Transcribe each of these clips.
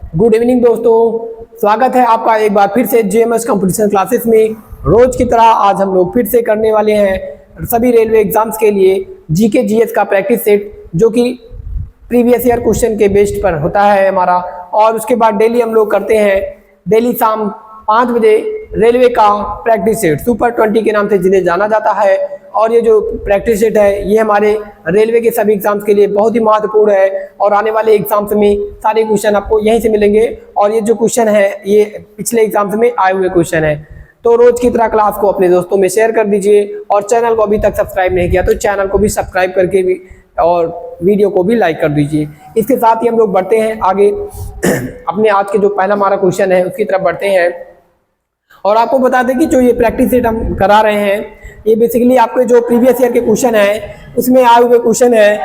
Good evening दोस्तों, स्वागत है आपका एक बार फिर से जेएमएस कंपटीशन क्लासेस में। रोज की तरह आज हम लोग फिर से करने वाले हैं सभी रेलवे एग्जाम्स के लिए जीके जीएस का प्रैक्टिस सेट, जो कि प्रीवियस ईयर क्वेश्चन के बेस्ड पर होता है हमारा। और उसके बाद डेली हम लोग करते हैं, डेली शाम 5 बजे रेलवे का प्रैक्टिस सेट सुपर 20 के नाम से जिन्हें जाना जाता है। और ये जो प्रैक्टिस सेट है ये हमारे रेलवे के सभी एग्जाम्स के लिए बहुत ही महत्वपूर्ण है, और आने वाले एग्जाम्स में सारे क्वेश्चन आपको यहीं से मिलेंगे। और ये जो क्वेश्चन है ये पिछले एग्जाम्स में आए हुए क्वेश्चन है। तो रोज की तरह क्लास को अपने दोस्तों में शेयर कर दीजिए, और चैनल को अभी तक सब्सक्राइब नहीं किया तो चैनल को भी सब्सक्राइब करके भी और वीडियो को भी लाइक कर दीजिए। इसके साथ ही हम लोग बढ़ते हैं आगे अपने आज के जो पहला हमारा क्वेश्चन है उसकी तरफ बढ़ते हैं। और आपको बता दें कि जो ये प्रैक्टिस सेट हम करा रहे हैं ये बेसिकली आपके जो प्रीवियस ईयर के क्वेश्चन है उसमें आए हुए क्वेश्चन है।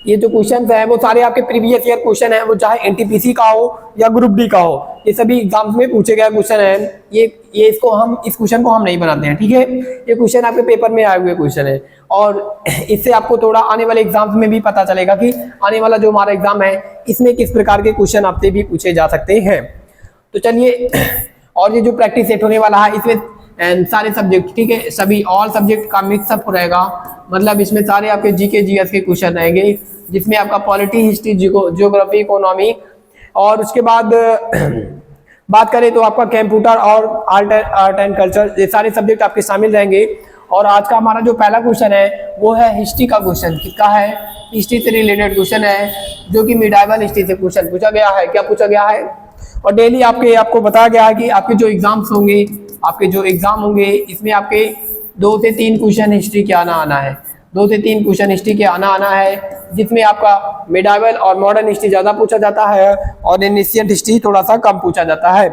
ये जो क्वेश्चन है वो सारे आपके प्रीवियस ईयर क्वेश्चन है, वो चाहे एनटीपीसी का हो या ग्रुप डी का हो, ये सभी एग्जाम्स में पूछे गए क्वेश्चन है। ये इस क्वेश्चन को हम नहीं बनाते हैं, ठीक है। ये क्वेश्चन आपके पेपर में आए हुए क्वेश्चन है, और इससे आपको थोड़ा आने वाले एग्जाम्स में भी पता चलेगा कि आने वाला जो हमारा एग्जाम है इसमें किस प्रकार के क्वेश्चन आपसे भी पूछे जा सकते हैं। तो चलिए, और ये जो प्रैक्टिस सेट होने वाला है इसमें सारे सब्जेक्ट, ठीक है, सभी ऑल सब्जेक्ट का मिक्सअप रहेगा। मतलब इसमें सारे आपके जीके जीएस के क्वेश्चन रहेंगे, जिसमें आपका पॉलिटी, हिस्ट्री, जियोग्राफी, इकोनॉमी, और उसके बाद बात करें तो आपका कंप्यूटर और आर्ट एंड कल्चर, ये सारे सब्जेक्ट आपके शामिल रहेंगे। और आज का हमारा जो पहला क्वेश्चन है वो है हिस्ट्री का क्वेश्चन। किसका है? हिस्ट्री से रिलेटेड क्वेश्चन है, जो कि मिडाइवल हिस्ट्री से क्वेश्चन पूछा गया है। क्या पूछा गया है? और डेली आपको बताया गया है कि आपके जो एग्जाम्स होंगे, आपके जो एग्जाम होंगे इसमें आपके 2 से 3 क्वेश्चन हिस्ट्री के आना है। 2 से 3 क्वेश्चन हिस्ट्री के आना है, जिसमें आपका मिडाइवल और मॉडर्न हिस्ट्री ज्यादा पूछा जाता है और एंशिएंट हिस्ट्री थोड़ा सा कम पूछा जाता है।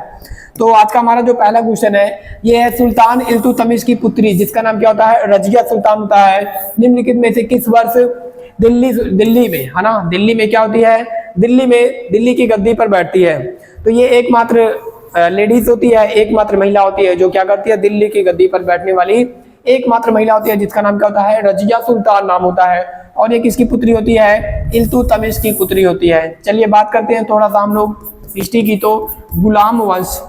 तो आज का हमारा जो पहला क्वेश्चन है ये है, सुल्तान इल्तुतमिश की पुत्री जिसका नाम क्या होता है? रजिया सुल्तान होता है, निम्नलिखित में से किस वर्ष दिल्ली में, है ना, दिल्ली में क्या होती है? दिल्ली की गद्दी पर बैठती है। तो ये एकमात्र लेडीज होती है, एकमात्र महिला होती है जो क्या करती है? दिल्ली की गद्दी पर बैठने वाली एकमात्र महिला होती है, जिसका नाम क्या होता है? रजिया सुल्तान नाम होता है। और ये किसकी पुत्री होती है? इल्तुतमिश की पुत्री होती है। चलिए बात करते हैं थोड़ा सा हम लोग हिस्ट्री की। तो गुलाम वंश,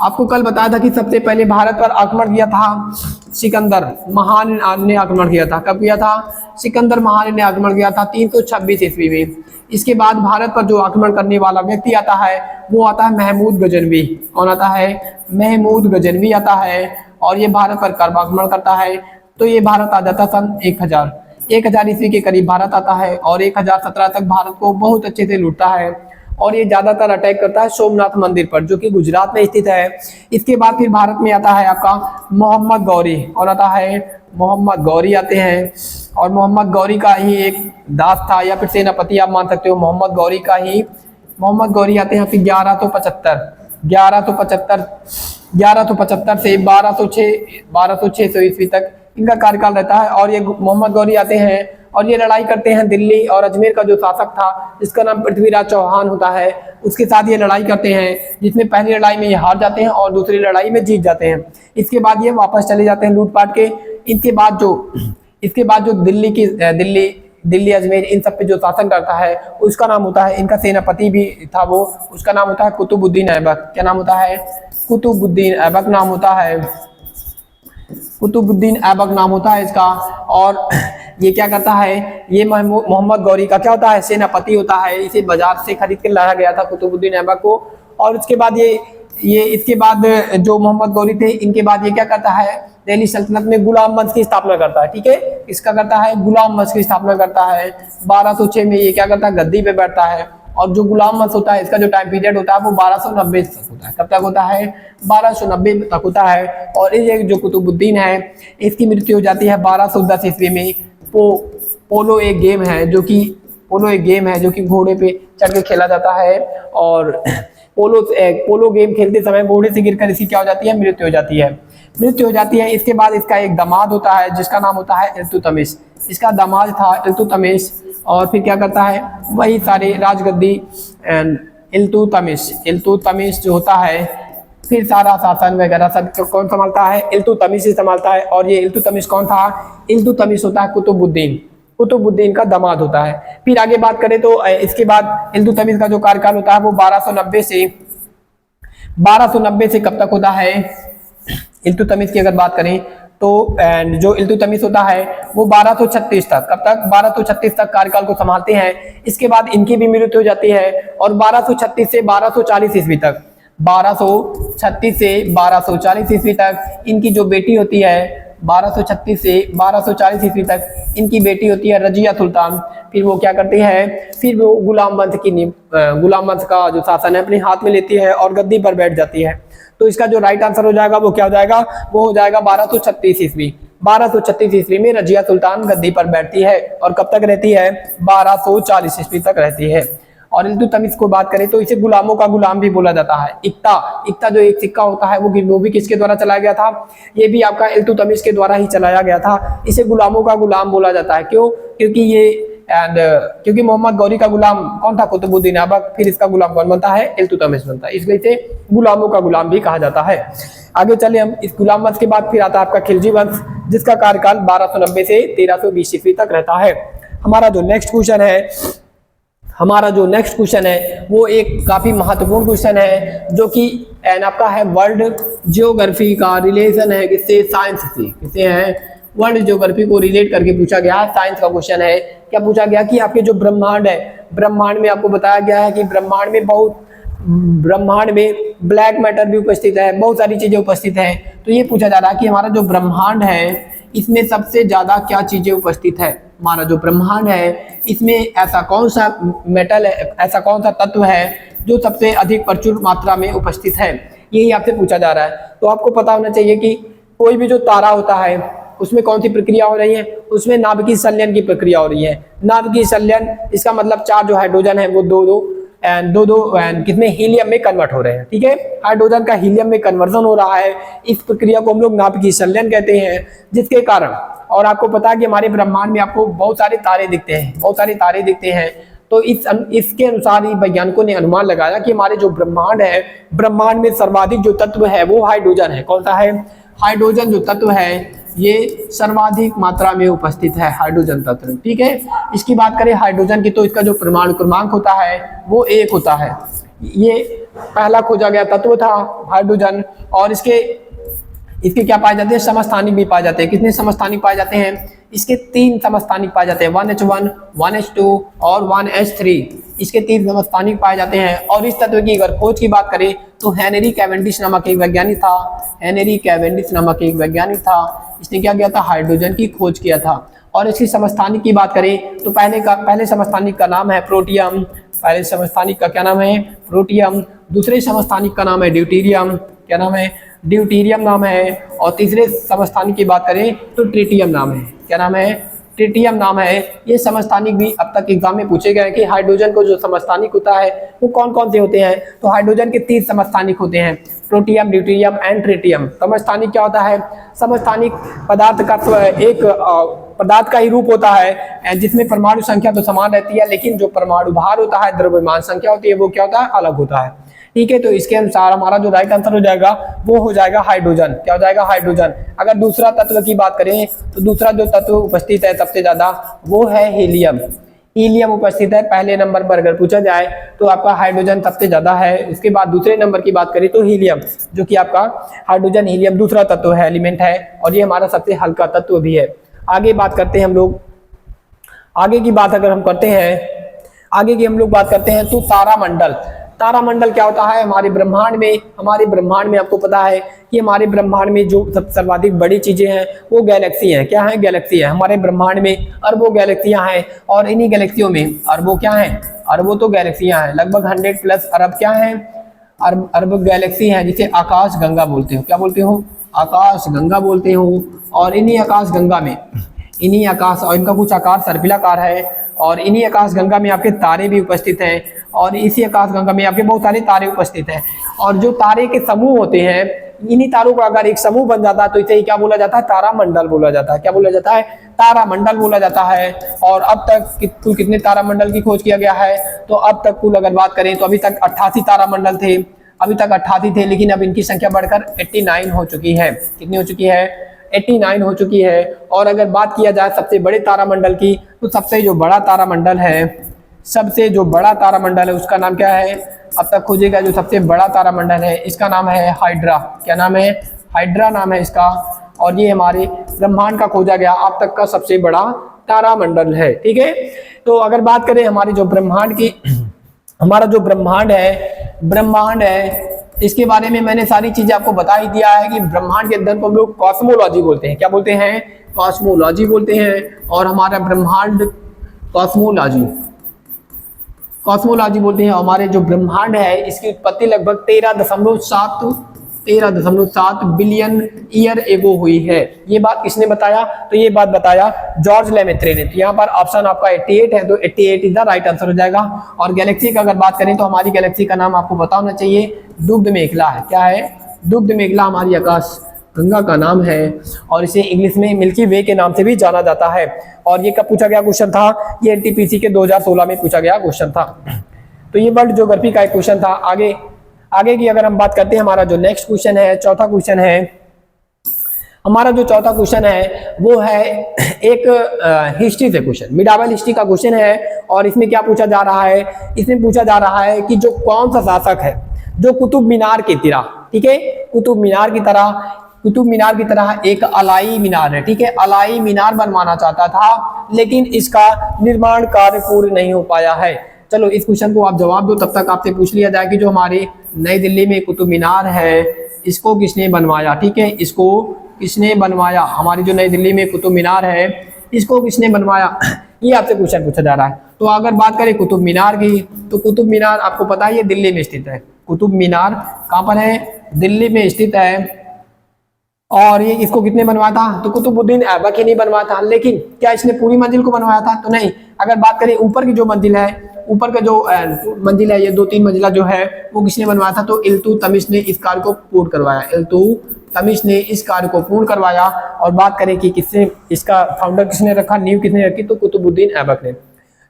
आपको कल बताया था कि सबसे पहले भारत पर आक्रमण किया था सिकंदर महान ने आक्रमण किया था। कब किया था? सिकंदर महान ने आक्रमण किया था 326 ईस्वी में। इसके बाद भारत पर जो आक्रमण करने वाला व्यक्ति आता है वो आता है महमूद गजनवी। कौन आता है? महमूद गजनवी आता है, और ये भारत पर कब आक्रमण करता है? तो ये भारत आ जाता सन 1000 ईस्वी के करीब भारत आता है, और 1017 तक भारत को बहुत अच्छे से लूटता है। और ये ज्यादातर अटैक करता है सोमनाथ मंदिर पर, जो कि गुजरात में स्थित है। इसके बाद फिर भारत में आता है आपका मोहम्मद गौरी, और आता है मोहम्मद गौरी आते हैं। और मोहम्मद गौरी का ही एक दास था या फिर सेनापति आप मान सकते हो, मोहम्मद गौरी आते हैं फिर 1175 से 1206 ईस्वी तक इनका कार्यकाल रहता है। और ये मोहम्मद गौरी आते हैं और ये लड़ाई करते हैं दिल्ली और अजमेर का जो शासक था जिसका नाम पृथ्वीराज चौहान होता है, उसके साथ ये लड़ाई करते हैं, जिसमें पहली लड़ाई में ये हार जाते हैं और दूसरी लड़ाई में जीत जाते हैं। इसके बाद ये वापस चले जाते हैं लूटपाट के। इसके बाद जो दिल्ली अजमेर इन सब पे जो शासन करता है उसका नाम होता है, इनका सेनापति भी था वो, उसका नाम होता है कुतुबुद्दीन ऐबक। क्या नाम होता है? कुतुबुद्दीन ऐबक नाम होता है, कुतुबुद्दीन ऐबक नाम होता है इसका। और ये क्या करता है? ये मोहम्मद गौरी का क्या होता है? सेनापति होता है। इसे बाजार से खरीद के लाया गया था कुतुबुद्दीन ऐबक को। और उसके बाद इसके बाद जो मोहम्मद गौरी थे इनके बाद ये क्या करता है? दिल्ली सल्तनत में गुलाम वंश की स्थापना करता है, ठीक है। इसका करता है गुलाम वंश की स्थापना करता है। 1206 में ये क्या करता है? गद्दी पे बैठता है। और जो गुलाम वंश होता है इसका जो टाइम पीरियड होता है वो 1290 तक होता है। कब तक होता है? 1290 तक होता है। और ये जो कुतुबुद्दीन है इसकी मृत्यु हो जाती है 1210 ईस्वी में। पोलो एक गेम है जो कि घोड़े पे चढ़ के खेला जाता है। और पोलो गेम खेलते समय घोड़े से गिरकर इसकी क्या हो जाती है? मृत्यु हो जाती है। इसके बाद इसका एक दामाद होता है जिसका नाम होता है इल्तुतमिश। इसका दामाद था इल्तुतमिश। और फिर क्या करता है? वही सारे राजगद्दी इल्तुतमिश जो होता है, फिर सारा शासन वगैरह सब कौन संभालता है? इल्तुतमिश ही संभालता है। और ये इल्तुतमिश कौन था? इल्तुतमिश होता है कुतुबुद्दीन। कुतुबुद्दीन का दामाद होता है। फिर आगे बात करें तो इसके बाद इल्तुतमिश का जो कार्यकाल होता है वो 1290 से कब तक होता है। इल्तुतमिश की अगर बात करें तो एंड जो इल्तुतमिश होता है वो 1236 तक, कब तक, 1236 तक कार्यकाल को संभालते हैं। इसके बाद इनकी भी मृत्यु हो जाती है और 1236 से 1240 ईस्वी तक, 1236 से 1240 ईस्वी तक इनकी जो बेटी होती है, 1236 से 1240 ईस्वी तक इनकी बेटी होती है रजिया सुल्तान। फिर वो क्या करती है, फिर वो गुलाम वंश का जो शासन है अपने हाथ में लेती है और गद्दी पर बैठ जाती है। तो इसका जो राइट आंसर हो जाएगा वो क्या हो जाएगा, वो हो जाएगा 1236 ईस्वी। 1236 ईस्वी में रजिया सुल्तान गद्दी पर बैठती है और कब तक रहती है, 1240 ईस्वी तक रहती है। और इल्तुतमिश को बात करें तो इसे गुलामों का गुलाम भी बोला जाता है। इक्ता जो एक सिक्का होता है वो भी किसके द्वारा चलाया गया था, ये भी आपका इल्तुतमिश के द्वारा ही चलाया गया था। इसे गुलामों का गुलाम बोला जाता है। क्यों, क्योंकि मोहम्मद गौरी का गुलाम कौन था, कुतुबुद्दीन ऐबक। फिर इसका गुलाम कौन बनता है, इल्तुतमिश बनता है, इसलिए इसे गुलामों का गुलाम भी कहा जाता है। आगे चले हम, इस गुलाम वंश के बाद फिर आता है आपका खिलजी वंश, जिसका कार्यकाल 1290 से 1320 ईस्वी तक रहता है। हमारा जो नेक्स्ट क्वेश्चन है वो एक काफी महत्वपूर्ण क्वेश्चन है, जो कि आपका है वर्ल्ड जियोग्राफी का रिलेशन है किससे, साइंस से। किससे है, वर्ल्ड जियोग्राफी को रिलेट करके पूछा गया है, साइंस का क्वेश्चन है। क्या पूछा गया कि आपके जो ब्रह्मांड है, ब्रह्मांड में आपको बताया गया है कि ब्रह्मांड में ब्लैक मैटर भी उपस्थित है, बहुत सारी चीजें उपस्थित है। तो ये पूछा जा रहा है कि हमारा जो ब्रह्मांड है इसमें सबसे ज्यादा क्या चीजें उपस्थित है। हमारा जो ब्रह्मांड है इसमें ऐसा कौन सा मेटल है, ऐसा कौन सा तत्व है जो सबसे अधिक प्रचुर मात्रा में उपस्थित है, यही आपसे पूछा जा रहा है। तो आपको पता होना चाहिए कि कोई भी जो तारा होता है उसमें कौन सी प्रक्रिया हो रही है, उसमें नाभिकीय संलयन की प्रक्रिया हो रही है। नाभिकीय संलयन, इसका मतलब 4 जो हाइड्रोजन है वो दो कितने हीलियम में कन्वर्ट हो रहे हैं। ठीक है, हाइड्रोजन का हीलियम में कन्वर्जन हो रहा है, इस प्रक्रिया को हम लोग नाभिकीय संलयन कहते हैं। जिसके कारण, और आपको पता है कि हमारे ब्रह्मांड में आपको बहुत सारे तारे दिखते हैं। तो इसके अनुसार ही वैज्ञानिकों ने अनुमान लगाया कि हमारे जो ब्रह्मांड है, ब्रह्मांड में सर्वाधिक जो तत्व है वो हाइड्रोजन है। कौन सा है, हाइड्रोजन जो तत्व है ये सर्वाधिक मात्रा में उपस्थित है, हाइड्रोजन तत्व। ठीक है, इसकी बात करें हाइड्रोजन की तो इसका जो परमाणु क्रमांक होता है वो 1 होता है। ये पहला खोजा गया तत्व था हाइड्रोजन। और इसके क्या पाए जाते हैं, समस्थानिक भी पाए जाते हैं। कितने समस्थानिक पाए जाते हैं, इसके 3 समस्थानिक पाए जाते हैं, 1H1, 1H2 और 1H3। इसके 3 समस्थानिक पाए जाते हैं। और इस तत्व की अगर खोज की बात करें तो हेनरी कैवेंडिश नामक एक वैज्ञानिक था। इसने क्या किया था, हाइड्रोजन की खोज किया था। और इसकी समस्थानिक की बात करें तो पहले समस्थानिक का नाम है प्रोटियम। पहले समस्थानिक का क्या नाम है, प्रोटियम। दूसरे समस्थानिक का नाम है ड्यूटीरियम। क्या नाम है, ड्यूटीरियम नाम है। और तीसरे समस्थानिक की बात करें तो ट्रिटियम नाम है। क्या नाम है, ट्रिटियम नाम है। ये समस्थानिक भी अब तक एग्जाम में पूछे गए कि हाइड्रोजन को जो समस्थानिक होता है वो कौन कौन से होते हैं। तो हाइड्रोजन के 3 समस्थानिक होते हैं, प्रोटियम, ड्यूटीरियम एंड ट्रिटियम। समस्थानिक क्या होता है, समस्थानिक पदार्थ का एक पदार्थ का ही रूप होता है जिसमें परमाणु संख्या तो समान रहती है, लेकिन जो परमाणु भार होता है, द्रव्यमान संख्या होती है, वो क्या होता है, अलग होता है। ठीक है, तो इसके अनुसार हमारा जो राइट आंसर हो जाएगा वो हो जाएगा हाइड्रोजन। क्या हो जाएगा, हाइड्रोजन। अगर दूसरा तत्व की बात करें तो दूसरा जो तत्व उपस्थित है सबसे ज्यादा वो है हीलियम। हीलियम उपस्थित है पहले नंबर पर। अगर पूछा जाए तो आपका हाइड्रोजन सबसे ज्यादा है। इसके बाद दूसरे नंबर की बात करें तो हीलियम, जो कि आपका हाइड्रोजन हीलियम दूसरा तत्व है, एलिमेंट है, और ये हमारा सबसे हल्का तत्व भी है। आगे बात करते हैं हम लोग, आगे की बात अगर हम करते हैं तो तारामंडल क्या होता है हमारे ब्रह्मांड में आपको पता है कि हमारे ब्रह्मांड में जो सब सर्वाधिक बड़ी चीजें हैं वो गैलेक्सी हैं। क्या है, गैलेक्सी है। हमारे ब्रह्मांड में अरबों गैलेक्सियां हैं और इन्हीं गैलेक्सियों में अरबों क्या हैं, अरबों तो गैलेक्सियां हैं, लगभग 100+ अरब क्या हैं, अरब गैलेक्सी हैं, जिसे आकाश गंगा बोलते हो। क्या बोलते हो, आकाश गंगा बोलते हो। और इन्हीं आकाश गंगा में और इनका कुछ आकार सर्पिलाकार है, और इन्हीं आकाश गंगा में आपके तारे भी उपस्थित हैं, और इसी आकाश गंगा में आपके बहुत सारे तारे उपस्थित हैं। और जो तारे के समूह होते हैं, इन्हीं तारों का अगर एक समूह बन जाता है तो इसे क्या बोला जाता है, तारामंडल बोला जाता है। क्या बोला जाता है, तारामंडल बोला जाता है। और अब तक कुल कितने तारामंडल की खोज किया गया है, तो अब तक कुल अगर बात करें तो अभी तक 88 तारामंडल थे, लेकिन अब इनकी संख्या बढ़कर 89 हो चुकी है। कितनी हो चुकी है, 89 हो चुकी है। और अगर बात किया जाए सबसे बड़े तारामंडल की, तो सबसे जो बड़ा तारामंडल है, सबसे जो बड़ा तारामंडल है उसका नाम क्या है? अब तक खोजेगा जो सबसे बड़ा तारामंडल है इसका नाम है हाइड्रा। क्या नाम है? हाइड्रा नाम है इसका। और ये हमारे ब्रह्मांड का खोजा गया अब तक का सबसे बड़ा तारामंडल है। ठीक है, तो अगर बात करें हमारे जो ब्रह्मांड की, हमारा जो ब्रह्मांड है इसके बारे में मैंने सारी चीजें आपको बता ही दिया है कि ब्रह्मांड के अध्ययन को हम लोग कॉस्मोलॉजी बोलते हैं। क्या बोलते हैं? कॉस्मोलॉजी बोलते हैं। और हमारा ब्रह्मांड कॉस्मोलॉजी बोलते हैं। हमारे जो ब्रह्मांड है इसकी उत्पत्ति लगभग 13.7 बिलियन ईयर एगो हुई है। ये बात किसने बताया? तो ये बात बताया जॉर्ज लेमेत्रे ने। तो यहाँ पर ऑप्शन आपका 88 है, तो 88 इज द राइट आंसर हो जाएगा। और गैलेक्सी का अगर बात करें तो हमारी गैलेक्सी का नाम आपको पता होना चाहिए, दुग्ध मेखला है। क्या है? दुग्ध मेखला हमारी आकाश गंगा का नाम है और इसे इंग्लिश में मिल्की वे के नाम से भी जाना जाता है। और ये कब पूछा गया क्वेश्चन था? ये एनटीपीसी के 2016 में पूछा गया क्वेश्चन था। तो ये वर्ल्ड ज्योग्राफी का एक क्वेश्चन था। आगे की अगर हम बात करते हैं, हमारा जो नेक्स्ट क्वेश्चन है, चौथा क्वेश्चन है, हमारा जो चौथा क्वेश्चन है वो है एक हिस्ट्री से क्वेश्चन, मिडावल हिस्ट्री का क्वेश्चन है। और इसमें क्या पूछा जा रहा है? इसमें पूछा जा रहा है कि जो कौन सा शासक है जो कुतुब मीनार की तरह, ठीक है, कुतुब मीनार की तरह एक अलाई मीनार है, ठीक है, अलाई मीनार बनवाना चाहता था, लेकिन इसका निर्माण कार्य पूर्ण नहीं हो पाया है। चलो इस क्वेश्चन को आप जवाब दो, तब तक आपसे पूछ लिया जाए कि जो हमारे नई दिल्ली में कुतुब मीनार है इसको किसने बनवाया? ठीक है, इसको किसने बनवाया? हमारी जो नई दिल्ली में कुतुब मीनार है इसको किसने बनवाया? ये आपसे क्वेश्चन पूछा जा रहा है। तो अगर बात करें कुतुब मीनार की, तो कुतुब मीनार आपको पता है ये दिल्ली में स्थित है। कुतुब मीनार कहाँ पर है? दिल्ली में स्थित है। और ये इसको कितने बनवाया था? तो कुतुबुद्दीन ऐबक ही नहीं बनवाया था। लेकिन क्या इसने पूरी मंजिल को बनवाया था? तो नहीं। अगर बात करें ऊपर की जो मंजिल है, ऊपर का जो मंजिल है, ये 2-3 मंजिला जो है वो किसने बनवाया था? तो इल्तुतमिश ने इस कार्य को पूर्ण करवाया। इल्तुतमिश ने इस कार्य को पूर्ण करवाया। और बात करें कि किसने इसका फाउंडर किसने रखा, नींव किसने रखी? तो कुतुबुद्दीन ऐबक ने।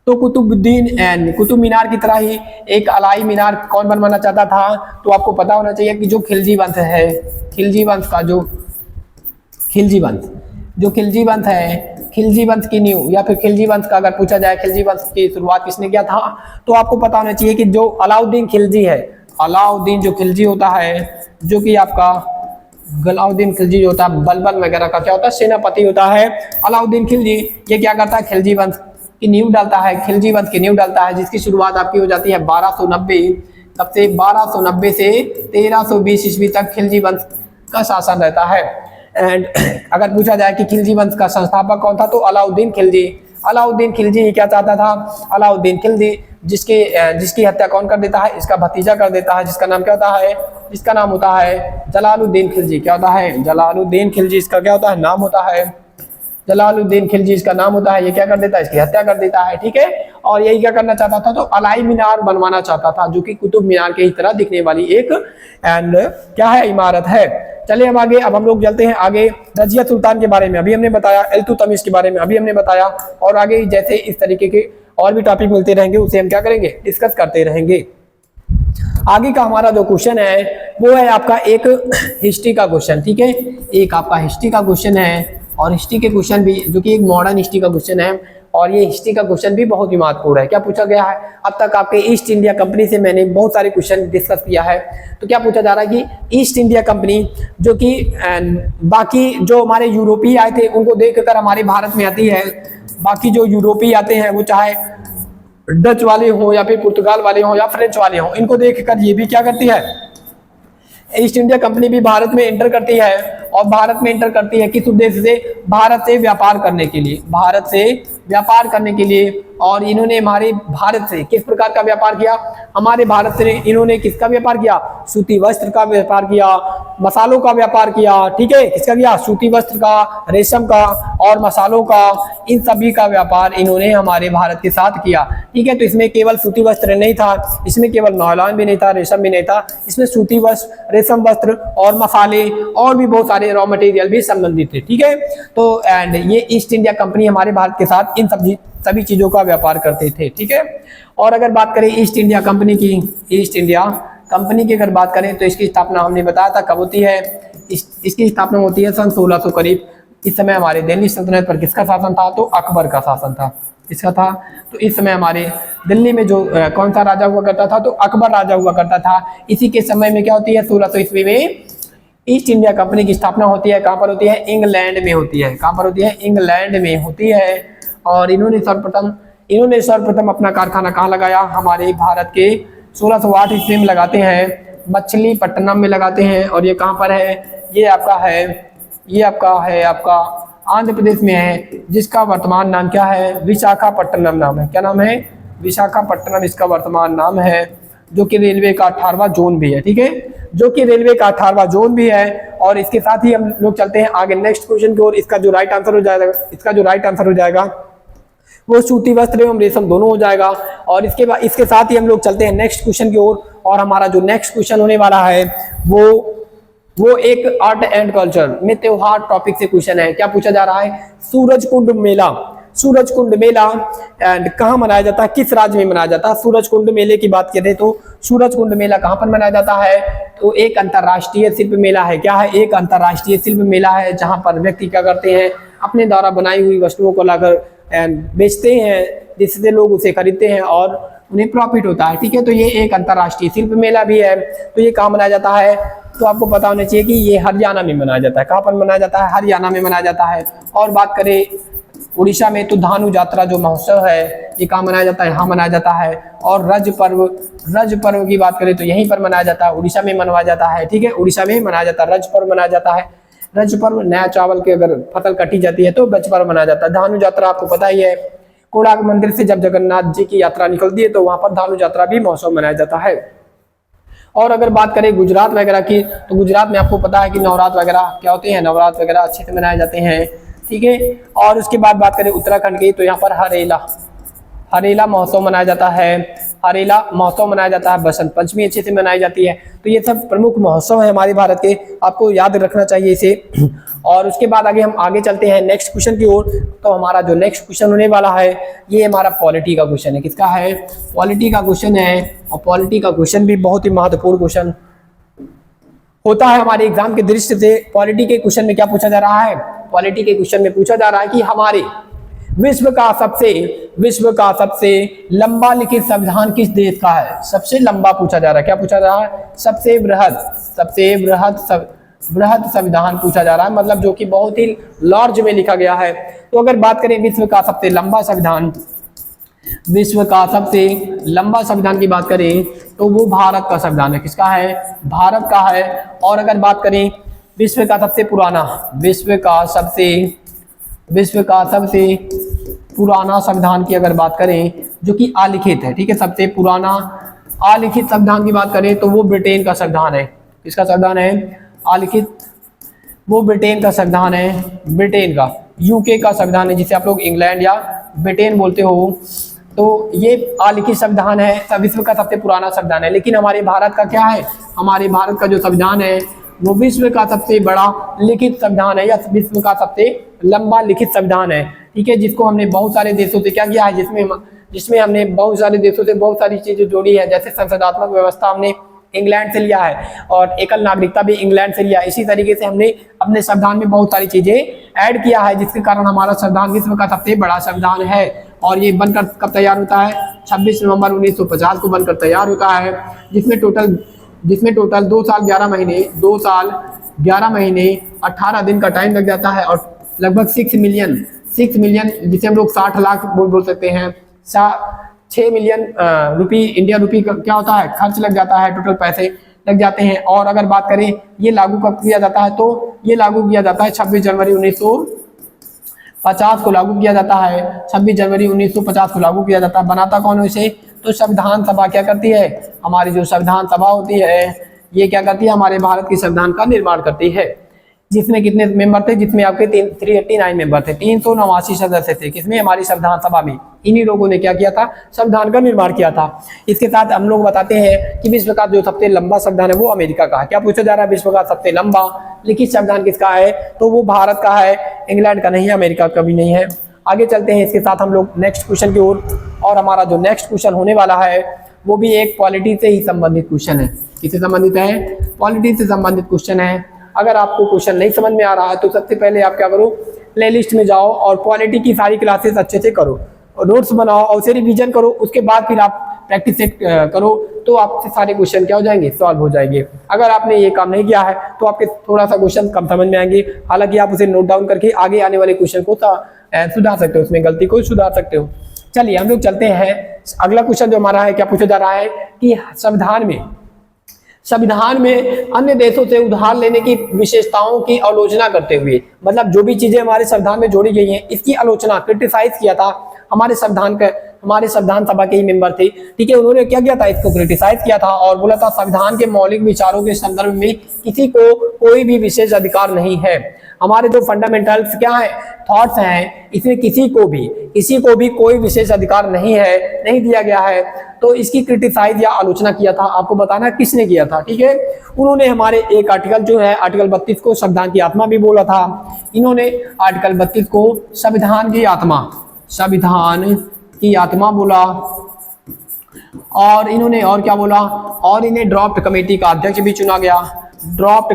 तो कुतुब मीनार की तरह ही एक अलाई मीनार कौन बनवाना चाहता था? तो आपको पता होना चाहिए कि जो खिलजी वंश है, खिलजी वंश है, खिलजी वंश की नींव, या फिर खिलजी वंश का अगर पूछा जाए खिलजी वंश की शुरुआत किसने किया था? तो आपको पता होना चाहिए कि जो अलाउद्दीन खिलजी है, अलाउद्दीन जो खिलजी होता है, जो कि आपका अलाउद्दीन खिलजी जो होता है बलबन वगैरह का क्या होता है? सेनापति होता है। अलाउद्दीन खिलजी ये क्या करता है? खिलजी वंश की नींव डालता है, खिलजी वंश की नींव डालता है, जिसकी शुरुआत आपकी हो जाती है 1290। तब से 1290 से 1320 ईस्वी तक खिलजी वंश का शासन रहता है। एंड अगर पूछा जाए कि खिलजी वंश का संस्थापक कौन था? तो अलाउद्दीन खिलजी। अलाउद्दीन खिलजी क्या चाहता था? अलाउद्दीन खिलजी जिसकी हत्या कौन कर देता है? इसका भतीजा कर देता है, जिसका नाम क्या होता है? जिसका नाम होता है जलालुद्दीन खिलजी। क्या होता है? जलालुद्दीन खिलजी इसका क्या होता है? नाम होता है। जलालुद्दीन खिलजी इसका नाम होता है। ये क्या कर देता है? इसकी हत्या कर देता है। ठीक है, और यही क्या करना चाहता था? तो अलाई मीनार बनवाना चाहता था, जो कि कुतुब मीनार की तरह दिखने वाली एक क्या है? इमारत है। चलिए हम आगे, अब हम लोग चलते हैं आगे। रजिया सुल्तान के बारे में अभी हमने बताया, इल्तुतमिश के बारे में अभी हमने बताया, और आगे जैसे इस तरीके के और भी टॉपिक मिलते रहेंगे उसे हम क्या करेंगे? डिस्कस करते रहेंगे। आगे का हमारा जो क्वेश्चन है वो है आपका एक हिस्ट्री का क्वेश्चन। ठीक है, एक आपका हिस्ट्री का क्वेश्चन है, और हिस्ट्री के क्वेश्चन भी जो कि एक मॉडर्न हिस्ट्री का क्वेश्चन है, और ये हिस्ट्री का क्वेश्चन भी बहुत ही महत्वपूर्ण है। क्या पूछा गया है? अब तक आपके ईस्ट इंडिया कंपनी से मैंने बहुत सारे क्वेश्चन डिस्कस किया है। तो क्या पूछा जा रहा है कि ईस्ट इंडिया कंपनी जो कि बाकी जो हमारे यूरोपीय आए थे उनको देखकर हमारे भारत में आती है। बाकी जो यूरोपीय आते हैं वो चाहे डच वाले हो या फिर पुर्तगाल वाले हो या फ्रेंच वाले हो, इनको देखकर ये भी क्या करती है? ईस्ट इंडिया कंपनी भी भारत में एंटर करती है। और भारत में एंटर करती है किस उद्देश्य से? भारत से व्यापार करने के लिए, भारत से व्यापार करने के लिए। और इन्होंने हमारे भारत से किस प्रकार का व्यापार किया? हमारे भारत से इन्होंने किसका व्यापार किया? सूती वस्त्र का व्यापार किया, मसालों का व्यापार किया। ठीक है, किसका किया? सूती वस्त्र का, रेशम का और मसालों का, इन सभी का व्यापार इन्होंने हमारे भारत के साथ किया। ठीक है, तो इसमें केवल सूती वस्त्र नहीं था, इसमें केवल नॉयलॉन भी नहीं था, रेशम भी नहीं था, इसमें सूती वस्त्र, रेशम वस्त्र और मसाले और भी बहुत सारे रॉ मटेरियल भी संबंधित थे। ठीक है, तो एंड ये ईस्ट इंडिया कंपनी हमारे भारत के साथ इन सभी चीजों का व्यापार करते थे। ठीक है, और अगर बात करें ईस्ट इंडिया कंपनी की, ईस्ट इंडिया कंपनी की अगर बात करें तो इसकी स्थापना हमने बताया था कब होती है? इसकी स्थापना होती है सन 1600 करीब। इस समय हमारे दिल्ली सल्तनत पर किसका शासन था? तो अकबर का शासन था। किसका था? तो इस समय हमारे दिल्ली में जो कौन सा राजा हुआ करता था? तो अकबर राजा हुआ करता था। इसी के समय में क्या होती है? 1600 ईस्वी में ईस्ट इंडिया कंपनी की स्थापना होती है। कहाँ पर होती है? इंग्लैंड में होती है। कहाँ पर होती है? इंग्लैंड में होती है। और इन्होंने सर्वप्रथम अपना कारखाना कहाँ लगाया? हमारे भारत के 1608 ईस्वी में लगाते हैं, मछलीपट्टनम में लगाते हैं। और ये कहाँ पर है? ये आपका है आपका आंध्र प्रदेश में है, जिसका वर्तमान नाम क्या है? विशाखापट्टनम नाम है। क्या नाम है? विशाखापट्टनम इसका वर्तमान नाम है, जो कि रेलवे का 18वां जोन भी है। ठीक है, जो कि रेलवे का 18वां जोन भी है। और इसके साथ ही हम लोग चलते हैं आगे नेक्स्ट क्वेश्चन की ओर। इसका जो राइट आंसर हो जाएगा वो सूती वस्त्र एवं रेशम दोनों हो जाएगा। और इसके साथ ही हम लोग चलते हैं नेक्स्ट क्वेश्चन की ओर। और हमारा जो नेक्स्ट क्वेश्चन होने वाला है वो एक आर्ट एंड कल्चर में त्योहार टॉपिक से क्वेश्चन है। क्या पूछा जा रहा है? सूरज कुंड मेला एंड कहाँ मनाया जाता है? किस राज्य में मनाया जाता है? सूरज कुंड मेले की बात करें तो सूरज कुंड मेला कहाँ पर मनाया जाता है? तो एक अंतर्राष्ट्रीय शिल्प मेला है। क्या है? एक अंतर्राष्ट्रीय शिल्प मेला है, जहाँ पर व्यक्ति क्या करते हैं? अपने द्वारा बनाई हुई वस्तुओं को लाकर एंड बेचते हैं, जिससे लोग उसे खरीदते हैं और उन्हें प्रॉफिट होता है। ठीक है, तो ये एक अंतर्राष्ट्रीय शिल्प मेला भी है। तो ये कहाँ मनाया जाता है? तो आपको पता होना चाहिए कि ये हरियाणा में मनाया जाता है। कहाँ पर मनाया जाता है? हरियाणा में मनाया जाता है। और बात करें उड़ीसा में, तो धानु यात्रा जो महोत्सव है ये कहाँ मनाया जाता है? यहाँ मनाया जाता है। और रज पर्व की बात करें तो यहीं पर मनाया जाता है, उड़ीसा में मनाया जाता है। ठीक है, उड़ीसा में मनाया जाता है, रज पर्व मनाया जाता है। रज पर्व नया चावल की अगर फसल कटी जाती है तो रज पर्व मनाया जाता है। धानु यात्रा आपको पता ही है, कोणार्क मंदिर से जब जगन्नाथ जी की यात्रा निकलती है तो वहां पर धानु यात्रा भी महोत्सव मनाया जाता है। और अगर बात करें गुजरात वगैरह की, तो गुजरात में आपको पता है कि नवरात्र वगैरह क्या होते हैं? नवरात्र वगैरह अच्छे से मनाए जाते हैं। ठीक है, और उसके बाद बात करें उत्तराखंड की, तो यहाँ पर हरेला महोत्सव मनाया जाता है। हरेला महोत्सव मनाया जाता है। बसंत पंचमी अच्छे से मनाई जाती है। तो ये सब प्रमुख महोत्सव है हमारे भारत के, आपको याद रखना चाहिए इसे। और उसके बाद हम आगे चलते हैं नेक्स्ट क्वेश्चन की ओर। तो हमारा जो नेक्स्ट क्वेश्चन होने वाला है ये हमारा पॉलिटी का क्वेश्चन है। किसका है? पॉलिटी का क्वेश्चन है। और पॉलिटी का क्वेश्चन भी बहुत ही महत्वपूर्ण क्वेश्चन होता है हमारे एग्जाम के दृष्टि से। पॉलिटी के क्वेश्चन में क्या पूछा जा रहा है? पॉलिटी के क्वेश्चन में पूछा जा रहा है कि हमारे विश्व का सबसे लंबा लिखित संविधान किस देश का है? सबसे लंबा पूछा जा रहा है। क्या पूछा जा रहा है? सबसे बृहद संविधान पूछा जा रहा है, मतलब जो कि बहुत ही लार्ज में लिखा गया है। तो अगर बात करें विश्व का सबसे लंबा संविधान की बात करें तो वो भारत का संविधान है। किसका है? भारत का है। और अगर बात करें विश्व का सबसे पुराना संविधान की अगर बात करें, जो कि अलिखित है। ठीक है, सबसे पुराना अलिखित संविधान की बात करें तो वो ब्रिटेन का संविधान है। किसका संविधान है? अलिखित, वो ब्रिटेन का संविधान है। ब्रिटेन का, यूके का संविधान है, जिसे आप लोग इंग्लैंड या ब्रिटेन बोलते हो। तो ये अलिखित संविधान है, विश्व का सबसे पुराना संविधान है। लेकिन हमारे भारत का क्या है? हमारे भारत का जो संविधान है वो विश्व का सबसे बड़ा लिखित संविधान है, या विश्व का सबसे लंबा लिखित संविधान है। ठीक है, जिसको हमने बहुत सारे देशों से क्या किया है? जिसमें हमने बहुत सारे देशों से बहुत सारी चीजें जोड़ी है। जैसे संसदात्मक व्यवस्था हमने इंग्लैंड से लिया है, और एकल नागरिकता भी इंग्लैंड से लिया है। इसी तरीके से हमने अपने संविधान में बहुत सारी चीजें ऐड किया है, जिसके कारण हमारा संविधान विश्व का सबसे बड़ा संविधान है। और ये बनकर कब तैयार होता है? 26 नवंबर 1950 को बनकर तैयार होता है, जिसमें टोटल 2 साल 11 महीने 18 दिन का टाइम लग जाता है। और लगभग 6 मिलियन जिसे हम लोग 60 लाख बोल सकते हैं, 6 मिलियन इंडियन रुपी क्या होता है? खर्च लग जाता है, टोटल पैसे लग जाते हैं। और अगर बात करें ये लागू कब किया जाता है, तो ये लागू किया जाता है 26 जनवरी 1950 को लागू किया जाता है। 26 जनवरी 1950 को लागू किया जाता है। बनाता कौन है इसे? तो संविधान सभा क्या करती है? हमारी जो संविधान सभा होती है ये क्या करती है? हमारे भारत की संविधान का निर्माण करती है। जिसमें कितने मेंबर थे? जिसमें आपके 389 मेंबर थे, 389 सदस्य थे। किसमें? हमारी संविधान सभा में। इन्हीं लोगों ने क्या किया था? संविधान का निर्माण किया था। इसके साथ हम लोग बताते हैं कि विश्व का जो सबसे लंबा संविधान है वो अमेरिका का है। क्या पूछा जा रहा है? विश्व का सबसे लंबा लिखित संविधान किसका है? तो वो भारत का है, इंग्लैंड का नहीं है, अमेरिका का भी नहीं है। आगे चलते हैं इसके साथ हम लोग नेक्स्ट क्वेश्चन की ओर। और हमारा जो नेक्स्ट क्वेश्चन होने वाला है वो भी एक पॉलिटी से ही संबंधित क्वेश्चन है। किससे संबंधित है? पॉलिटी से संबंधित क्वेश्चन है। अगर आपको क्वेश्चन नहीं समझ में आ रहा है तो सबसे पहले आप क्या करो, प्ले लिस्ट में जाओ और क्वालिटी की सारी क्लासेस अच्छे से करो और नोट्स बनाओ और उसे रिवीजन करो। उसके बाद फिर आप प्रैक्टिस सेट करो तो आपसे सारे क्वेश्चन क्या हो जाएंगे, सॉल्व हो जाएंगे। अगर आपने ये काम नहीं किया है तो आपके थोड़ा सा क्वेश्चन कम समझ में आएंगे, हालांकि आप उसे नोट डाउन करके आगे आने वाले क्वेश्चन को सुधार सकते हो, उसमें गलती को सुधार सकते हो। चलिए हम लोग चलते हैं। अगला क्वेश्चन जो हमारा है, क्या पूछा जा रहा है कि संविधान में अन्य देशों से उधार लेने की विशेषताओं की आलोचना करते हुए, मतलब जो भी चीजें हमारे संविधान में जोड़ी गई हैं इसकी आलोचना, क्रिटिसाइज किया था हमारे संविधान सभा के ही मेंबर थे, ठीक है। उन्होंने क्या किया था, इसको क्रिटिसाइज किया था और बोला था संविधान के मौलिक विचारों के संदर्भ में किसी को कोई भी विशेष अधिकार नहीं है। हमारे जो फंडामेंटल्स क्या है, थॉट्स हैं, इसमें किसी को भी कोई विशेष अधिकार नहीं है, नहीं दिया गया है। तो इसकी क्रिटिसाइज या आलोचना किया था, आपको बताना किसने किया था, ठीक है। उन्होंने हमारे एक आर्टिकल जो है आर्टिकल 32 को संविधान की आत्मा भी बोला था। इन्होंने आर्टिकल 32 को संविधान की आत्मा बोला और इन्होंने और क्या बोला, और इन्हें ड्राफ्ट कमेटी का अध्यक्ष भी चुना गया। ड्राफ्ट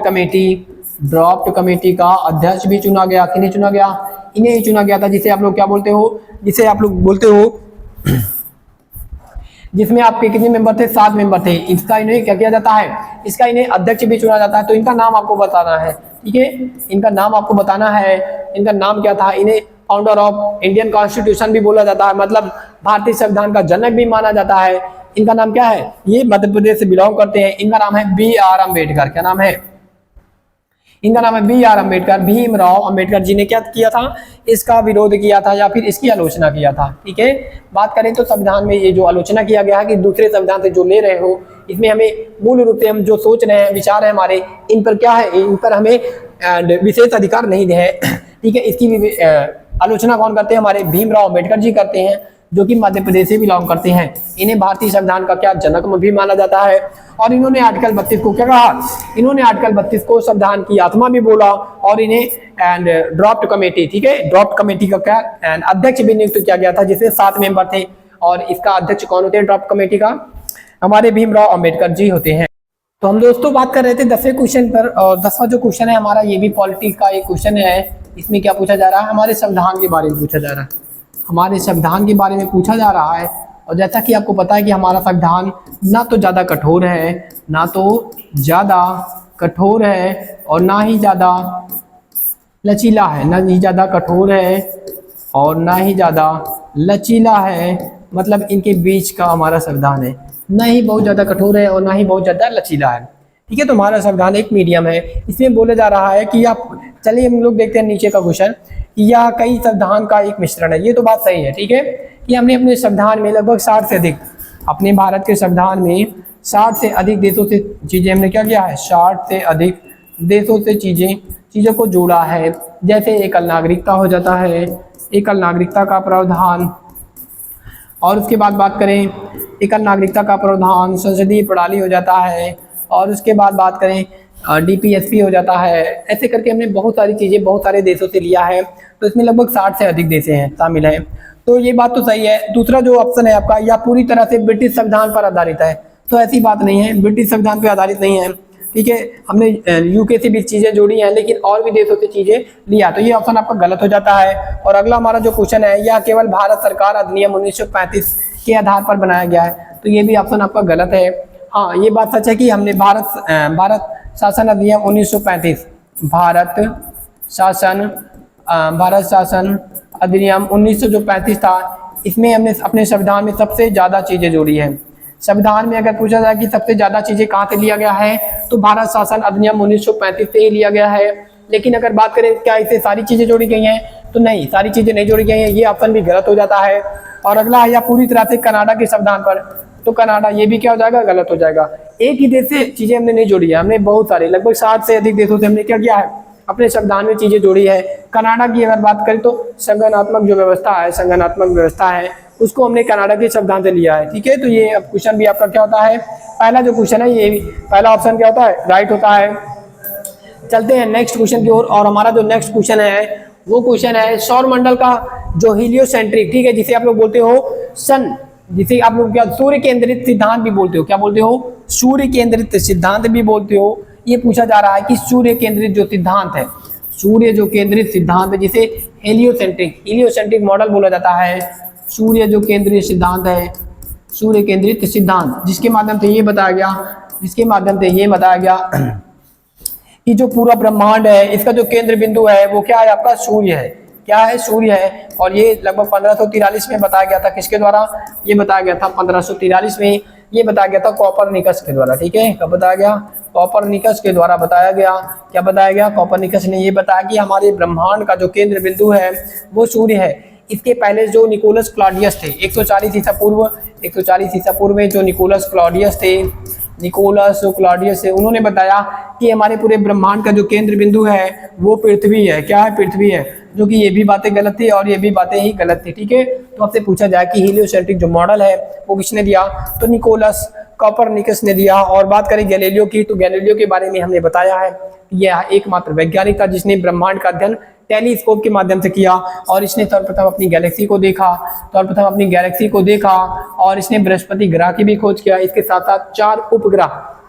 कमेटी का अध्यक्ष भी चुना गया। किन्हें चुना गया, इन्हें ही चुना गया था, जिसे आप लोग क्या बोलते हो, जिसमें आपके कितने मेंबर थे, 7 मेंबर थे। इसका इन्हें क्या किया जाता है, इसका इन्हें अध्यक्ष भी चुना जाता है। तो इनका नाम आपको बताना है, ठीक है, इनका नाम आपको बताना है। इनका नाम क्या था, इन्हें फाउंडर ऑफ इंडियन कॉन्स्टिट्यूशन भी बोला जाता है, मतलब भारतीय संविधान का जनक भी माना जाता है। इनका नाम क्या है, ये मध्य प्रदेश से बिलोंग करते हैं। इनका नाम है B.R. अम्बेडकर। क्या नाम है, इनका नाम है B.R. अम्बेडकर। भीमराव अम्बेडकर जी ने क्या किया था, इसका विरोध किया था या फिर इसकी आलोचना किया था, ठीक है। बात करें तो संविधान में ये जो आलोचना किया गया है कि दूसरे संविधान से जो ले रहे हो, इसमें हमें मूल रूप से हम जो सोच रहे हैं, विचार है हमारे, इन पर क्या है, इन पर हमें विशेष अधिकार नहीं है, ठीक है। इसकी आलोचना कौन करते हैं, हमारे भीमराव अम्बेडकर जी करते हैं, जो कि मध्य प्रदेश से बिलोंग करते हैं। इन्हें भारतीय संविधान का क्या जनक भी माना जाता है। और इन्होंने आर्टिकल 32 को क्या कहा, इन्होंने आर्टिकल 32 को संविधान की आत्मा भी बोला और इन्हें ड्राफ्ट कमेटी, ठीक है, ड्राफ्ट कमेटी का क्या अध्यक्ष भी नियुक्त किया गया था, जिसमें 7 मेंबर थे। और इसका अध्यक्ष कौन होते हैं ड्राफ्ट कमेटी का, हमारे भीमराव अम्बेडकर जी होते हैं। तो हम दोस्तों बात कर रहे थे 10वें क्वेश्चन पर, और 10वां जो क्वेश्चन है हमारा, ये भी पॉलिटिक्स का एक क्वेश्चन है। इसमें क्या पूछा जा रहा है, हमारे संविधान के बारे में पूछा जा रहा है, हमारे संविधान के बारे में पूछा जा रहा है। और जैसा कि आपको पता है कि हमारा संविधान ना तो ज़्यादा कठोर है, और ना ही ज़्यादा लचीला है, ना ही ज़्यादा कठोर है और ना ही ज़्यादा लचीला है, मतलब इनके बीच का हमारा संविधान है, ना ही बहुत ज़्यादा कठोर है और ना ही बहुत ज़्यादा लचीला है, ठीक है। तो हमारा संविधान एक मीडियम है। इसमें बोला जा रहा है कि आप, चलिए हम लोग देखते हैं नीचे का क्वेश्चन, यह कई संविधान का एक मिश्रण है। ये तो बात सही है, ठीक है, कि हमने अपने संविधान में लगभग 60 से अधिक, अपने भारत के संविधान में 60 से अधिक देशों से चीज़ें हमने क्या किया है, 60 से अधिक देशों से चीज़ों को जोड़ा है। जैसे एकल नागरिकता हो जाता है, एकल नागरिकता का प्रावधान, और उसके बाद बात करें एकल नागरिकता का प्रावधान, संसदीय प्रणाली हो जाता है, और उसके बाद बात करें DPSP हो जाता है। ऐसे करके हमने बहुत सारी चीज़ें बहुत सारे देशों से लिया है। तो इसमें लगभग 60 से अधिक देश हैं, शामिल हैं। तो ये बात तो सही है। दूसरा जो ऑप्शन है आपका, यह पूरी तरह से ब्रिटिश संविधान पर आधारित है, तो ऐसी बात नहीं है, ब्रिटिश संविधान पर आधारित नहीं है, ठीक है। हमने UK से भी चीज़ें जोड़ी हैं, लेकिन और भी देशों से चीज़ें लिया, तो ये ऑप्शन आपका गलत हो जाता है। और अगला हमारा जो क्वेश्चन है, यह केवल भारत सरकार अधिनियम 1935 के आधार पर बनाया गया है, तो ये भी ऑप्शन आपका गलत है। हाँ, ये बात सच है कि हमने भारत शासन अधिनियम 1935, भारत शासन अधिनियम 1935 था, इसमें हमने अपने संविधान में सबसे ज़्यादा चीज़ें जोड़ी हैं। संविधान में अगर पूछा जाए कि सबसे ज़्यादा चीज़ें कहाँ से लिया गया है, तो भारत शासन अधिनियम 1935 से ही लिया गया है। लेकिन अगर बात करें क्या इससे सारी चीज़ें जोड़ी गई हैं, तो नहीं, सारी चीज़ें नहीं जोड़ी गई हैं, ये ऑप्शन भी गलत हो जाता है। और अगला है या पूरी तरह से कनाडा के संविधान पर, तो कनाडा, ये भी क्या हो जाएगा, गलत हो जाएगा। एक ही देश से चीज़ें हमने नहीं जोड़ी है, हमने बहुत सारे लगभग 60 से अधिक देशों से हमने क्या किया है, अपने संविधान में चीज़ें जोड़ी है। कनाडा की अगर बात करें तो संगठनात्मक जो व्यवस्था है उसको हमने कनाडा के संविधान से लिया है, ठीक है। तो ये अब क्वेश्चन भी आपका क्या होता है, पहला जो क्वेश्चन है ये पहला ऑप्शन क्या होता है, राइट होता है। चलते हैं नेक्स्ट क्वेश्चन की ओर, और हमारा जो नेक्स्ट क्वेश्चन है वो क्वेश्चन है सौर मंडल का जो हीलियोसेंट्रिक, ठीक है, जिसे आप लोग बोलते हो सन, जिसे आप लोग क्या सूर्य केंद्रित सिद्धांत भी बोलते हो, क्या बोलते हो, सूर्य केंद्रित सिद्धांत भी बोलते हो, ये पूछा जा रहा है कि सूर्य केंद्रित जो सिद्धांत है, सूर्य जो केंद्रित सिद्धांत है जिसे हेलियोसेंट्रिक मॉडल बोला जाता है, सूर्य जो केंद्रीय सिद्धांत है, सूर्य केंद्रित सिद्धांत, जिसके माध्यम से ये बताया गया कि जो पूरा ब्रह्मांड है इसका जो केंद्र बिंदु है वो क्या है, आपका सूर्य है। क्या है? सूर्य है। और ये लगभग 1543 में बताया गया था, किसके द्वारा? ये बताया गया था 1543 में, ये बताया गया था कोपरनिकस के द्वारा। ठीक है, कब बताया गया? कोपरनिकस के द्वारा बताया गया। क्या बताया गया? कोपरनिकस ने ये बताया कि हमारे ब्रह्मांड का जो केंद्र बिंदु है वो सूर्य है। इसके पहले जो निकोलस क्लॉडियस थे 140 ईसा पूर्व में जो निकोलस क्लॉडियस थे, उन्होंने बताया कि हमारे पूरे ब्रह्मांड का जो केंद्र बिंदु है वो पृथ्वी है। क्या है? पृथ्वी है। जो कि ये भी बातें गलत थी और ये भी बातें ही गलत थी। ठीक है, तो आपसे पूछा जाए कि हीलियोसेंट्रिक जो मॉडल है वो किसने दिया? तो निकोलस कोपरनिकस ने दिया। और बात करें गैलीलियो की, तो गैलीलियो के बारे में हमने बताया है यह एकमात्र वैज्ञानिक था जिसने ब्रह्मांड का अध्ययन टेलीस्कोप के माध्यम से किया। और इसने सर्वप्रथम अपनी गैलेक्सी को देखा और इसने बृहस्पति ग्रह की भी खोज किया। इसके साथ साथ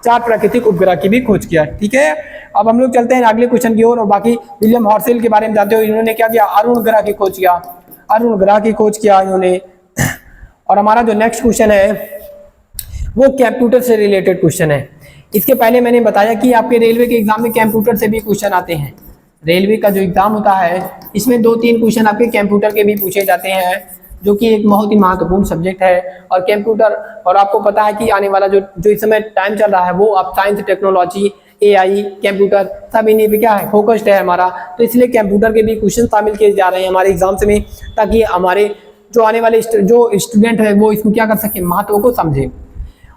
4 प्राकृतिक उपग्रह की भी खोज किया। ठीक है, अब हम लोग चलते हैं अगले क्वेश्चन की ओर। और बाकी विलियम हॉर्सेल के बारे में जानते हो, इन्होंने क्या किया? अरुण ग्रह की खोज किया इन्होंने। और हमारा जो नेक्स्ट क्वेश्चन है वो कंप्यूटर से रिलेटेड क्वेश्चन है। इसके पहले मैंने बताया कि आपके रेलवे के एग्जाम में कंप्यूटर से भी क्वेश्चन आते हैं। रेलवे का जो एग्जाम होता है इसमें 2-3 क्वेश्चन आपके कंप्यूटर के भी पूछे जाते हैं, जो कि एक बहुत ही महत्वपूर्ण सब्जेक्ट है। और कंप्यूटर, और आपको पता है कि आने वाला जो इस समय टाइम चल रहा है वो अब साइंस, टेक्नोलॉजी, AI, कंप्यूटर सब इन्हीं पे क्या है, फोकस्ड है हमारा। तो इसलिए कंप्यूटर के भी क्वेश्चन शामिल किए जा रहे हैं हमारे एग्जाम्स में, ताकि हमारे जो आने वाले जो स्टूडेंट है वो इसको क्या कर सके, महत्व को समझे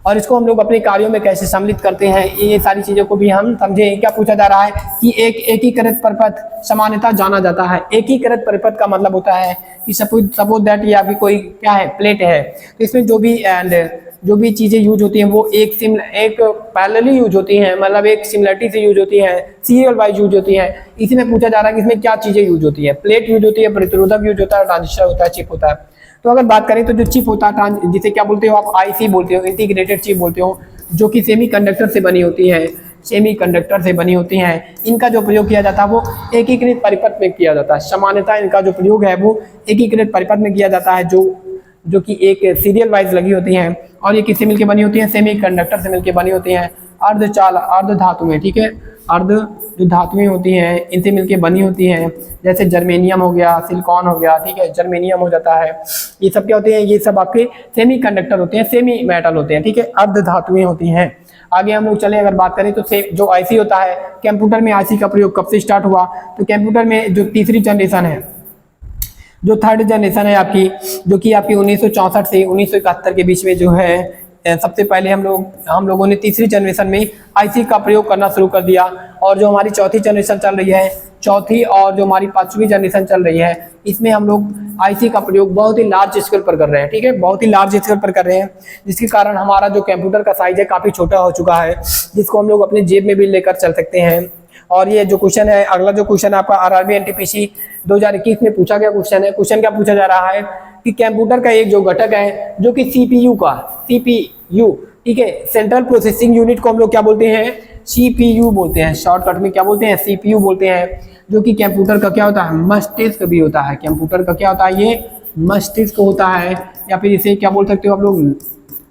और इसको हम लोग अपने कार्यों में कैसे सम्मिलित करते हैं, ये सारी चीज़ों को भी हम समझें। क्या पूछा जा रहा है कि एक एकीकृत परिपथ सामान्यतः जाना जाता है। एकीकृत परिपथ का मतलब होता है कि सपोज दैट ये आपकी कोई क्या है, प्लेट है, तो इसमें जो भी चीज़ें यूज होती हैं वो एक पैरेलली यूज होती हैं, मतलब एक सिमिलरिटी से यूज होती हैं, सीरियल वाइज यूज होती हैं। इसी में पूछा जा रहा है कि इसमें क्या चीज़ें यूज होती है। प्लेट यूज होती है, प्रतिरोधक यूज होता है, ट्रांजिस्टर होता है, चिप होता है। तो अगर बात करें तो जो चिप होता है, जिसे क्या बोलते हो आप, IC बोलते हो, इंटीग्रेटेड चिप बोलते हो, जो कि सेमीकंडक्टर से बनी होती हैं। इनका जो प्रयोग किया जाता है वो एकीकृत परिपथ में किया जाता है। सामान्यतः इनका जो प्रयोग है वो एकीकृत परिपथ में किया जाता है, जो कि एक सीरियल वाइज लगी होती हैं। और ये किससे मिलकर बनी होती हैं? सेमीकंडक्टर से मिलकर बनी होती हैं। अर्ध धातुएं, ठीक है, जो धातुएं होती हैं इनसे मिलकर बनी होती हैं, जैसे जर्मेनियम हो गया, सिलिकॉन हो गया, ठीक है, जर्मेनियम हो जाता है। ये सब क्या होते हैं? ये सब आपके सेमीकंडक्टर होते हैं, सेमी मेटल होते हैं, ठीक है, अर्ध धातुएं होती हैं। आगे हम लोग चले, अगर बात करें तो जो IC होता है, कंप्यूटर में IC का प्रयोग कब से स्टार्ट हुआ? तो कंप्यूटर में जो तीसरी जनरेशन है, जो थर्ड जनरेशन है आपकी, जो कि आपकी 1964 से 1971 के बीच में जो है, सबसे पहले हम लोगों ने तीसरी जनरेशन में IC का प्रयोग करना शुरू कर दिया। और जो हमारी चौथी जनरेशन चल रही है, चौथी और जो हमारी 5वीं जनरेशन चल रही है, इसमें हम लोग IC का प्रयोग बहुत ही लार्ज स्केल पर कर रहे हैं, ठीक है, बहुत ही लार्ज स्केल पर कर रहे हैं, जिसके कारण हमारा जो कंप्यूटर का साइज है काफ़ी छोटा हो चुका है, जिसको हम लोग अपने जेब में भी लेकर चल सकते हैं। और ये जो क्वेश्चन है, अगला जो क्वेश्चन है आपका RRB NTPC 2021 में पूछा गया क्वेश्चन है। क्वेश्चन क्या पूछा जा रहा है कि कंप्यूटर का एक जो घटक है, जो कि CPU, ठीक है, सेंट्रल प्रोसेसिंग यूनिट को हम लोग क्या बोलते हैं? CPU बोलते हैं, शॉर्टकट में क्या बोलते हैं? CPU बोलते हैं, जो कि कंप्यूटर का क्या होता है? मस्तिष्क भी होता है। कंप्यूटर का क्या होता है? ये मस्तिष्क होता है, या फिर इसे क्या बोल सकते हो आप लोग?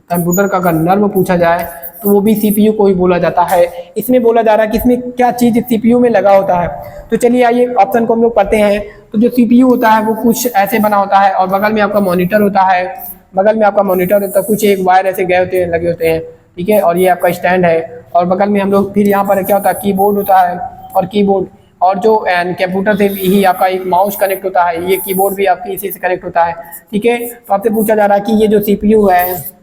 कंप्यूटर का अगर नर्व पूछा जाए तो वो भी CPU को ही बोला जाता है। इसमें बोला जा रहा है कि इसमें क्या चीज़ CPU में लगा होता है। तो चलिए आइए ऑप्शन को हम लोग पढ़ते हैं। तो जो CPU होता है वो कुछ ऐसे बना होता है, और बगल में आपका मॉनिटर होता है, कुछ एक वायर ऐसे गए होते हैं, लगे होते हैं, ठीक है, और ये आपका स्टैंड है। और बगल में हम लोग फिर यहाँ पर क्या होता है? कीबोर्ड होता है, और कीबोर्ड, और जो कंप्यूटर से ही आपका एक माउस कनेक्ट होता है, ये कीबोर्ड भी आपकी इसी से कनेक्ट होता है, ठीक है। तो आपसे पूछा जा रहा है कि ये जो CPU है,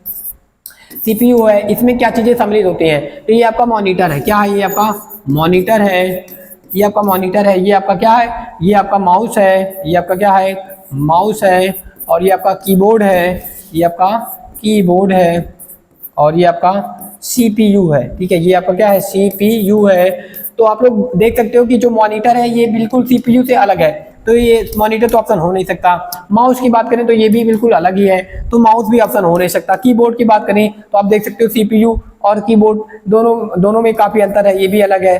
इसमें क्या चीज़ें सम्मिलित होती हैं? तो ये आपका मॉनिटर है। क्या है? ये आपका मॉनिटर है, ये आपका क्या है? ये आपका माउस है, ये आपका क्या है? माउस है। और ये आपका कीबोर्ड है, और ये आपका CPU है, ठीक है, ये आपका क्या है? CPU है। तो आप लोग देख सकते हो कि जो मॉनिटर है ये बिल्कुल CPU से अलग है, तो ये मॉनिटर तो ऑप्शन हो नहीं सकता। माउस की बात करें तो ये भी बिल्कुल अलग ही है, तो माउस भी ऑप्शन हो नहीं सकता। कीबोर्ड की बात करें तो आप देख सकते हो CPU और कीबोर्ड, दोनों में काफ़ी अंतर है, ये भी अलग है।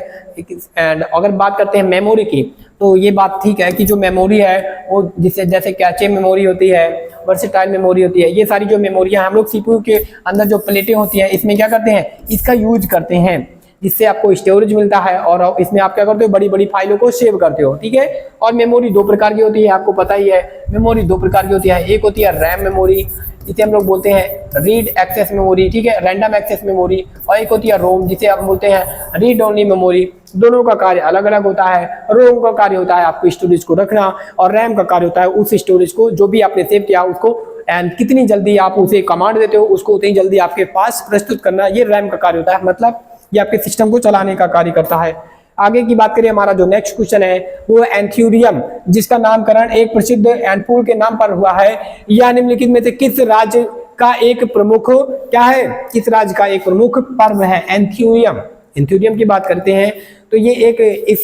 एंड अगर बात करते हैं मेमोरी की, तो ये बात ठीक है कि जो मेमोरी है वो जिसे जैसे कैचे मेमोरी होती है, वर्सेटाइल मेमोरी होती है, ये सारी जो मेमोरी है हम लोग सीपीयू के अंदर जो प्लेटें होती हैं इसमें क्या करते हैं, इसका यूज करते हैं, जिससे आपको स्टोरेज मिलता है और इसमें आप क्या करते हो, बड़ी बड़ी फाइलों को सेव करते हो, ठीक है। और मेमोरी दो प्रकार की होती है, आपको पता ही है, मेमोरी दो प्रकार की होती है। एक होती है रैम मेमोरी, जिसे हम लोग बोलते हैं रीड एक्सेस मेमोरी, ठीक है, रैंडम एक्सेस मेमोरी, और एक होती है रोम, जिसे हम बोलते हैं रीड ओनली मेमोरी। दोनों का कार्य अलग अलग होता है। रोम का कार्य होता है आपको स्टोरेज को रखना, और रैम का कार्य होता है उस स्टोरेज को जो भी आपने सेव किया उसको एंड कितनी जल्दी आप उसे कमांड देते हो उसको उतनी जल्दी आपके पास प्रस्तुत करना, ये रैम का कार्य होता है, मतलब ये आपके सिस्टम को चलाने का कार्य करता है। आगे की बात करें, हमारा जो नेक्स्ट क्वेश्चन है वो एंथ्यूरियम, जिसका नामकरण एक प्रसिद्ध एंडपूल के नाम पर हुआ है, यह निम्नलिखित में से किस राज्य का एक प्रमुख क्या है, किस राज्य का एक प्रमुख पर्व है एंथ्यूरियम। एंथ्यूरियम की बात करते हैं तो ये एक इस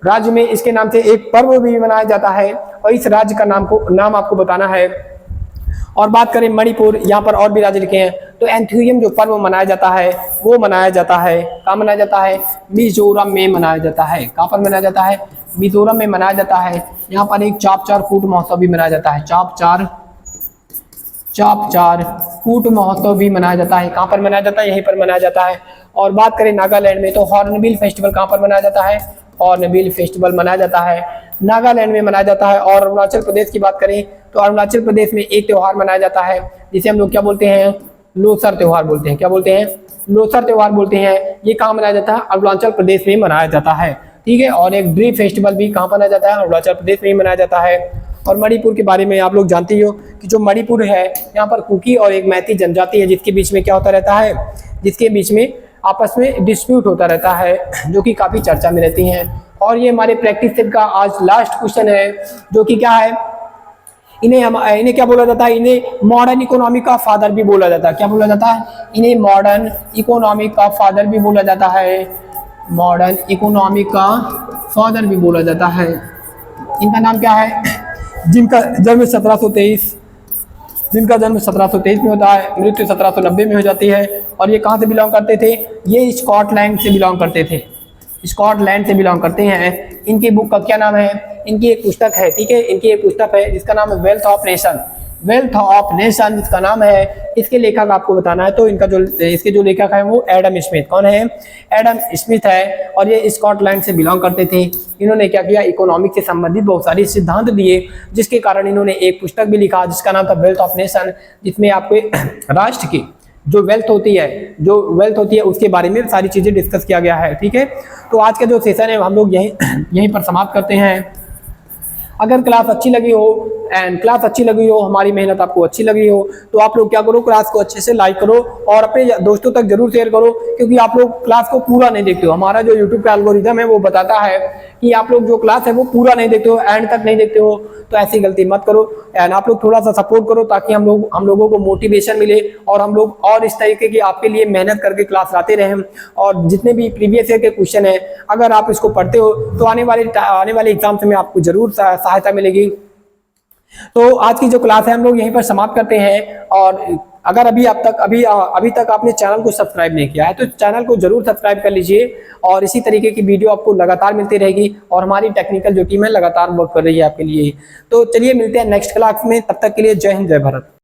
राज्य में इसके नाम से एक पर्व भी मनाया जाता है, और इस राज्य का नाम आपको बताना है। और बात करें मणिपुर, यहाँ पर और भी राज्य लिखे हैं, तो एंथ्यूरियम जो पर्व मनाया जाता है वो मनाया जाता है, कहाँ मनाया जाता है, मिजोरम में मनाया जाता है। कहाँ पर मनाया जाता है, मिजोरम में मनाया जाता है। यहाँ पर एक चापचार फूट महोत्सव भी मनाया जाता है, चापचार फूट महोत्सव भी मनाया जाता है। कहाँ पर मनाया जाता है, यहीं पर मनाया जाता है। और बात करें नागालैंड में, तो हॉर्नबिल फेस्टिवल कहाँ पर मनाया जाता है, हॉर्नबिल फेस्टिवल मनाया जाता है, नागालैंड में मनाया जाता है। और अरुणाचल प्रदेश की बात करें तो अरुणाचल प्रदेश में एक त्योहार मनाया जाता है जिसे हम लोग क्या बोलते हैं, लोसर त्योहार बोलते हैं। क्या बोलते हैं, लोसर त्योहार बोलते हैं। ये कहाँ मनाया जाता है, अरुणाचल प्रदेश में मनाया जाता है, ठीक है। और एक ड्री फेस्टिवल भी कहाँ मनाया जाता है, अरुणाचल प्रदेश में ही मनाया जाता है। और मणिपुर के बारे में आप लोग जानते ही हो कि जो मणिपुर है यहाँ पर कुकी और एक मैती जनजाति है, जिसके बीच में क्या होता रहता है, जिसके बीच में आपस में डिस्प्यूट होता रहता है, जो कि काफी चर्चा में रहती हैं। और ये हमारे प्रैक्टिस सेट का आज लास्ट क्वेश्चन है, जो कि क्या है, इन्हें क्या बोला जाता है, इन्हें मॉडर्न इकोनॉमी का फादर भी बोला जाता है। क्या बोला जाता है, इन्हें मॉडर्न इकोनॉमी का फादर भी बोला जाता है, मॉडर्न इकोनॉमी का फादर भी बोला जाता है। इनका नाम क्या है, जिनका जन्म 1723 में होता है, मृत्यु 1790 में हो जाती है। और ये कहाँ से बिलोंग करते थे, ये स्कॉटलैंड से बिलोंग करते थे, स्कॉटलैंड से बिलोंग करते हैं। इनकी बुक का क्या नाम है, इनकी एक पुस्तक है, ठीक है, इनकी एक पुस्तक है जिसका नाम है wealth of nation, wealth of nation जिसका नाम है। इसके लेखक आपको बताना है, तो इसके जो लेखक है वो एडम स्मिथ। कौन है, एडम स्मिथ है। और ये स्कॉटलैंड से बिलोंग करते थे। इन्होंने क्या किया, इकोनॉमिक से संबंधित बहुत सारे सिद्धांत दिए, जिसके कारण इन्होंने एक पुस्तक भी लिखा जिसका नाम था वेल्थ ऑफ नेशन, जिसमें आपके राष्ट्र की जो वेल्थ होती है उसके बारे में सारी चीजें डिस्कस किया गया है, ठीक है। तो आज का जो सेशन है हम लोग यहीं पर समाप्त करते हैं। अगर क्लास अच्छी लगी हो हमारी मेहनत आपको अच्छी लगी हो, तो आप लोग क्या करो, क्लास को अच्छे से लाइक करो और अपने दोस्तों तक जरूर शेयर करो, क्योंकि आप लोग क्लास को पूरा नहीं देखते हो। हमारा जो यूट्यूब का एल्गोरिथम है वो बताता है कि आप लोग जो क्लास है वो पूरा नहीं देखते हो, एंड तक नहीं देखते हो, तो ऐसी गलती मत करो। एंड आप लोग थोड़ा सा सपोर्ट करो ताकि हम लोगों को मोटिवेशन मिले और हम लोग और इस तरीके की आपके लिए मेहनत करके क्लास लाते रहें। और जितने भी प्रीवियस ईयर के क्वेश्चन है, अगर आप इसको पढ़ते हो तो आने वाले एग्जाम्स में आपको जरूर सहायता मिलेगी। तो आज की जो क्लास है हम लोग यहीं पर समाप्त करते हैं। और अगर अभी तक आपने चैनल को सब्सक्राइब नहीं किया है तो चैनल को जरूर सब्सक्राइब कर लीजिए, और इसी तरीके की वीडियो आपको लगातार मिलती रहेगी। और हमारी टेक्निकल जो टीम है लगातार वर्क कर रही है आपके लिए। तो चलिए मिलते हैं नेक्स्ट क्लास में, तब तक के लिए जय हिंद जय भारत।